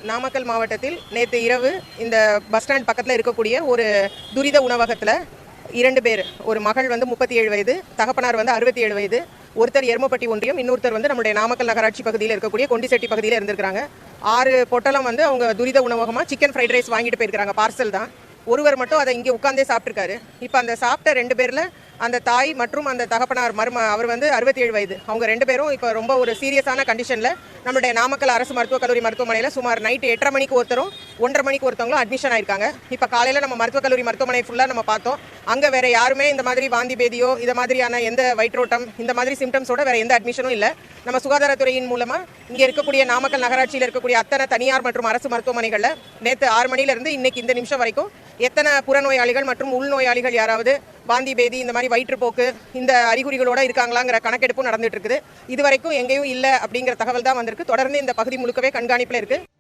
நாமக்கல் மாவட்டத்தில் நேற்று இரவு இந்த பஸ் ஸ்டாண்ட் பக்கத்தில் இருக்கக்கூடிய ஒரு துரித உணவகத்தில் 2 பேர், ஒரு மகள் வந்து 37 வயது, தகப்பனார் வந்து 67 வயது, ஒருத்தர் எருமப்பட்டி ஒன்றியம், இன்னொருத்தர் வந்து நம்முடைய நாமக்கல் நகராட்சி பகுதியில் இருக்கக்கூடிய கொண்டிசெட்டி பகுதியில் இருந்திருக்காங்க. 6 பொட்டலம் வந்து அவங்க துரித உணவகமாக சிக்கன் ஃப்ரைட் ரைஸ் வாங்கிட்டு போயிருக்காங்க, பார்சல் தான். ஒருவர் மட்டும் அதை இங்கே உட்காந்தே சாப்பிட்ருக்காரு. இப்போ அந்த சாப்பிட்ட 2 பேரில் அந்த தாய் மற்றும் அந்த தகப்பனார் அவர் வந்து 67 வயது. அவங்க 2 பேரும் இப்போ ரொம்ப ஒரு சீரியஸான கண்டிஷனில் நம்மளுடைய நாமக்கல் அரசு மருத்துவக் கல்லூரி மருத்துவமனையில் சுமார் நைட்டு 8:30 மணிக்கு ஒருத்தரும் 1:30 மணிக்கு ஒருத்தவங்களும் அட்மிஷன் ஆயிருக்காங்க. இப்போ காலையில் நம்ம மருத்துவக் கல்லூரி மருத்துவமனை ஃபுல்லாக நம்ம பார்த்தோம். அங்கே வேற யாருமே இந்த மாதிரி வாந்தி பேதியோ இதை மாதிரியான எந்த வயிற்றோட்டம் இந்த மாதிரி சிம்டம்ஸோட வேற எந்த அட்மிஷனும் இல்லை. நம்ம சுகாதாரத்துறையின் மூலமாக இங்கே இருக்கக்கூடிய நாமக்கல் நகராட்சியில் இருக்கக்கூடிய அத்தனை தனியார் மற்றும் அரசு மருத்துவமனைகளில் நேற்று 6 மணிலேருந்து இன்னைக்கு இந்த நிமிஷம் வரைக்கும் எத்தனை புறநோயாளிகள் மற்றும் உள்நோயாளிகள் யாராவது வாந்தி பேதி இந்த மாதிரி வயிற்றுப்போக்கு இந்த அறிகுறிகளோட இருக்காங்களாங்கிற கணக்கெடுப்பும் நடந்துட்டு இருக்குது. இது வரைக்கும் எங்கேயும் இல்லை அப்படிங்கிற தகவல் தான் வந்திருக்கு. தொடர்ந்து இந்த பகுதி முழுக்கவே கண்காணிப்பில் இருக்கு.